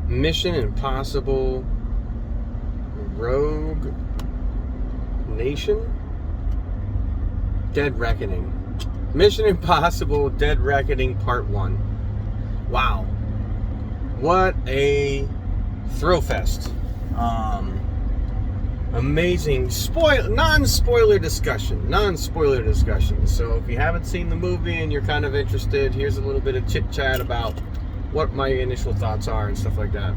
Mission Impossible Rogue Nation? Dead Reckoning. Mission Impossible Dead Reckoning Part 1. Wow. What a thrill fest. Amazing non-spoiler discussion. So if you haven't seen the movie and you're kind of interested, here's a little bit of chit-chat about what my initial thoughts are and stuff like that.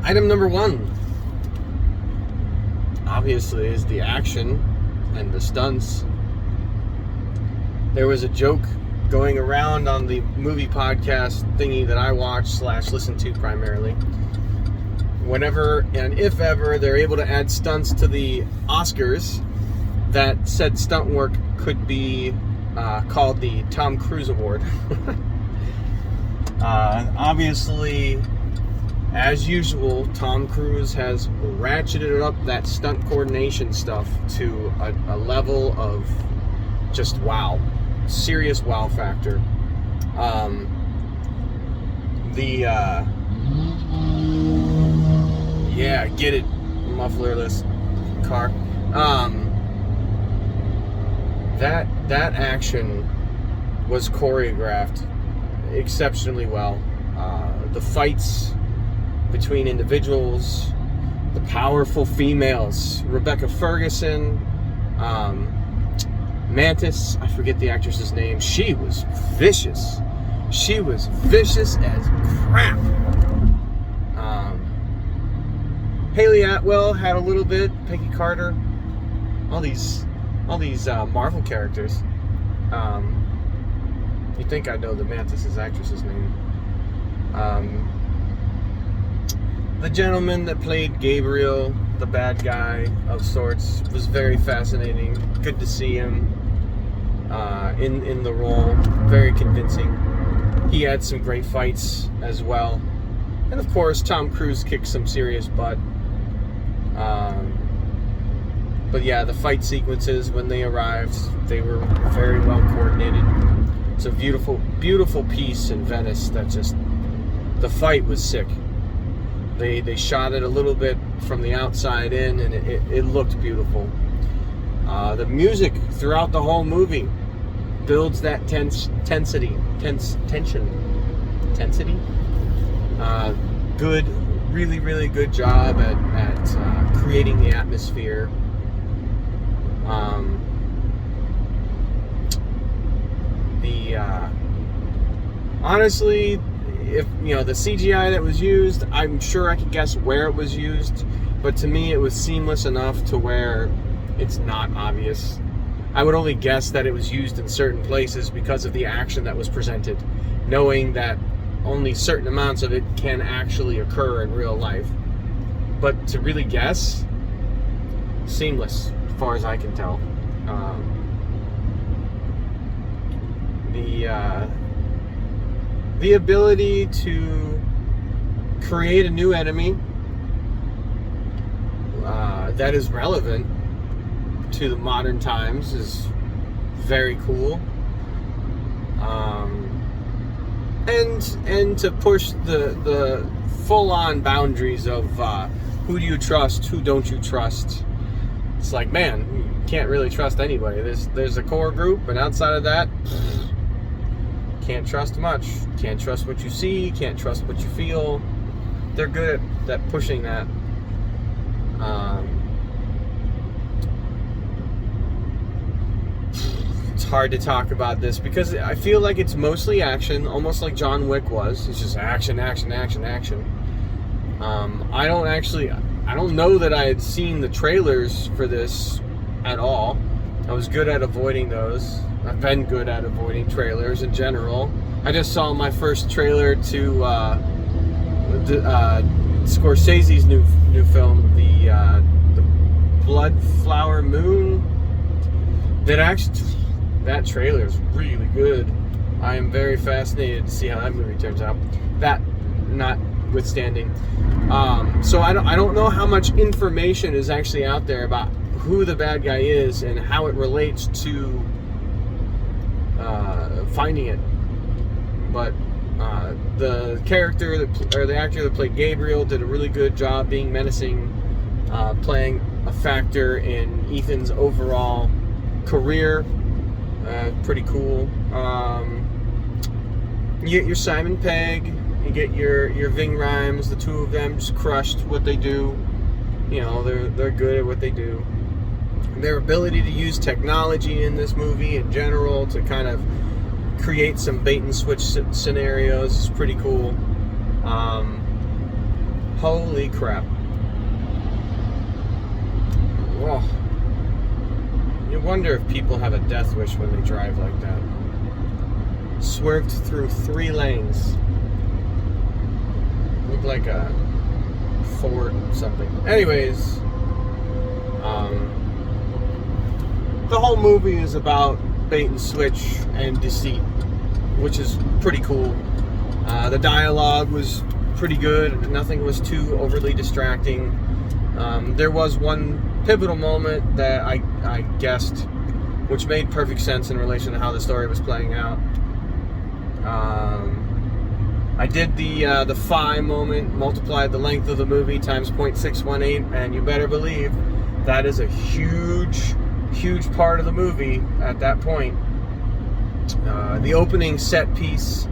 Item number 1, obviously, is the action and the stunts. There was a joke going around on the movie podcast thingy that I watch / listen to primarily. Whenever and if ever they're able to add stunts to the Oscars, that said stunt work could be called the Tom Cruise Award. Obviously, as usual, Tom Cruise has ratcheted up that stunt coordination stuff to a level of just wow. Serious wow factor. Yeah, get it, mufflerless car. That action was choreographed exceptionally well. The fights between individuals, the powerful females, Rebecca Ferguson, Mantis, I forget the actress's name. She was vicious. She was vicious as crap. Haley Atwell had a little bit. Peggy Carter. All these Marvel characters. You'd think I'd know the Mantis' actress's name. The gentleman that played Gabriel, the bad guy of sorts, was very fascinating. Good to see him in the role. Very convincing. He had some great fights as well. And of course, Tom Cruise kicked some serious butt. But yeah, the fight sequences when they arrived, they were very well coordinated. It's a beautiful, beautiful piece in Venice that just, the fight was sick. They shot it a little bit from the outside in, and it looked beautiful. The music throughout the whole movie builds that tension. Good, really, really good job at creating the atmosphere. Honestly, if the CGI that was used, I'm sure I could guess where it was used, but to me it was seamless enough to where it's not obvious. I would only guess that it was used in certain places because of the action that was presented, knowing that only certain amounts of it can actually occur in real life. But to really guess, seamless as far as I can tell. The ability to create a new enemy that is relevant to the modern times is very cool. And to push the full-on boundaries of who do you trust, who don't you trust. It's like, man, you can't really trust anybody. There's a core group, and outside of that, can't trust much. Can't trust what you see, can't trust what you feel. They're good at pushing that. It's hard to talk about this because I feel like it's mostly action, almost like John Wick was. It's just action, action, action, action. I don't know that I had seen the trailers for this at all. I was good at avoiding those. I've been good at avoiding trailers in general. I just saw my first trailer to Scorsese's new film, the Blood Flower Moon. That trailer is really good. I am very fascinated to see how that movie turns out. That notwithstanding, so I don't know how much information is actually out there about who the bad guy is and how it relates to finding it. But The character or the actor that played Gabriel did a really good job being menacing, playing a factor in Ethan's overall career. Pretty cool. You get your Simon Pegg, you get your Ving Rhames. The two of them just crushed what they do. You know, they're good at what they do. Their ability to use technology in this movie in general to kind of create some bait and switch scenarios is pretty cool. Holy crap. Whoa. You wonder if people have a death wish when they drive like that. Swerved through 3 lanes. Looked like a Ford something. Anyways, the whole movie is about bait and switch and deceit, which is pretty cool. The dialogue was pretty good. Nothing was too overly distracting. There was one pivotal moment that I guessed, which made perfect sense in relation to how the story was playing out. I did the phi moment, multiplied the length of the movie times 0.618, and you better believe that is a huge part of the movie at that point. The opening set piece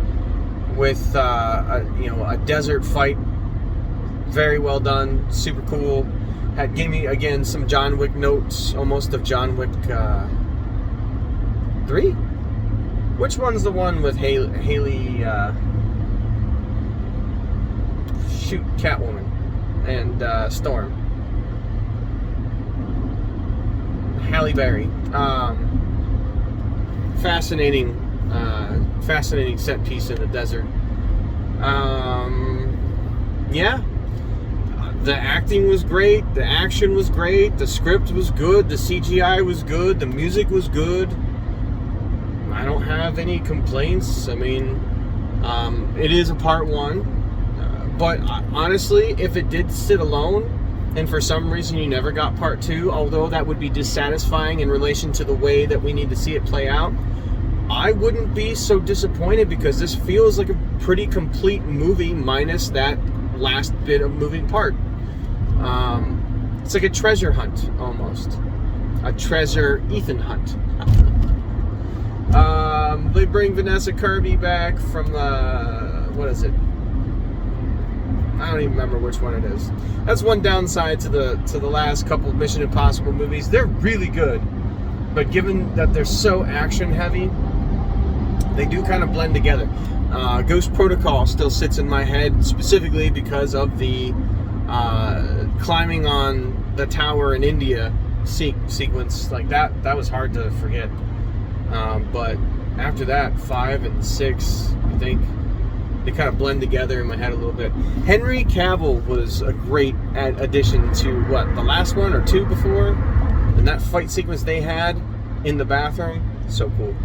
with a desert fight, very well done, super cool. Gave me again some John Wick notes, almost of John Wick 3. Which one's the one with Haley? Catwoman and Storm. Halle Berry. Fascinating set piece in the desert. Yeah. The acting was great. The action was great. The script was good. The CGI was good. The music was good. I don't have any complaints. I mean, it is a part 1. But honestly, if it did sit alone, and for some reason you never got part 2, although that would be dissatisfying in relation to the way that we need to see it play out, I wouldn't be so disappointed, because this feels like a pretty complete movie minus that last bit of moving part. It's like a treasure hunt, almost. A treasure Ethan hunt. They bring Vanessa Kirby back from, what is it? I don't even remember which one it is. That's one downside to the last couple of Mission Impossible movies. They're really good, but given that they're so action heavy, they do kind of blend together. Ghost Protocol still sits in my head specifically because of the climbing on the tower in India sequence. Like that was hard to forget. But after that, 5 and 6, I think, they kind of blend together in my head a little bit. Henry Cavill was a great addition to, the last one or 2 before? And that fight sequence they had in the bathroom, so cool.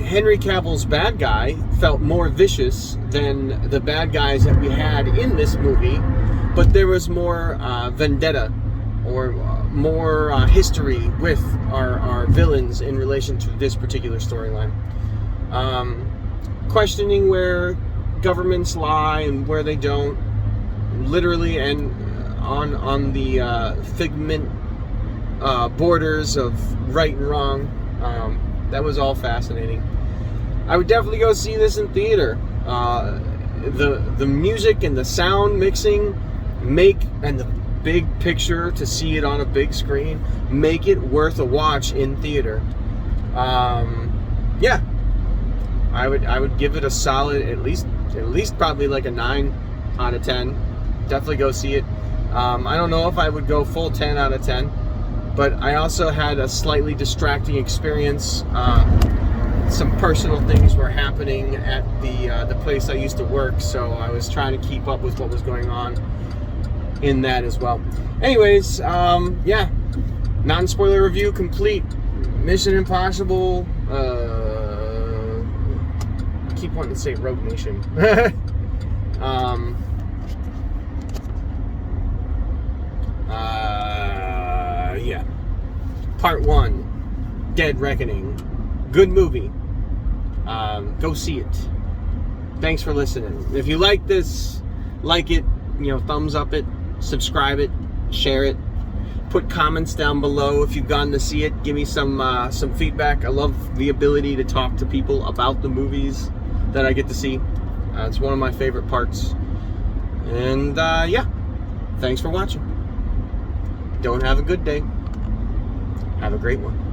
Henry Cavill's bad guy felt more vicious than the bad guys that we had in this movie, but there was more vendetta, or more history with our villains in relation to this particular storyline. Questioning where governments lie and where they don't, literally, and on the figment borders of right and wrong. That was all fascinating. I would definitely go see this in theater. The music and the sound mixing and the big picture, to see it on a big screen, make it worth a watch in theater. Yeah, I would give it a solid at least probably like a 9 out of 10. Definitely go see it. I don't know if I would go full 10 out of 10, but I also had a slightly distracting experience. Some personal things were happening at the place I used to work, so I was trying to keep up with what was going on in that as well. Anyways, yeah, non-spoiler review complete. Mission Impossible. I keep wanting to say Rogue Nation. Yeah. Part 1, Dead Reckoning. Good movie. Go see it. Thanks for listening. If you like this, like it, thumbs up it, subscribe it, share it. Put comments down below if you've gone to see it. Give me some feedback. I love the ability to talk to people about the movies that I get to see. It's one of my favorite parts. And yeah, thanks for watching. Don't have a good day. Have a great one.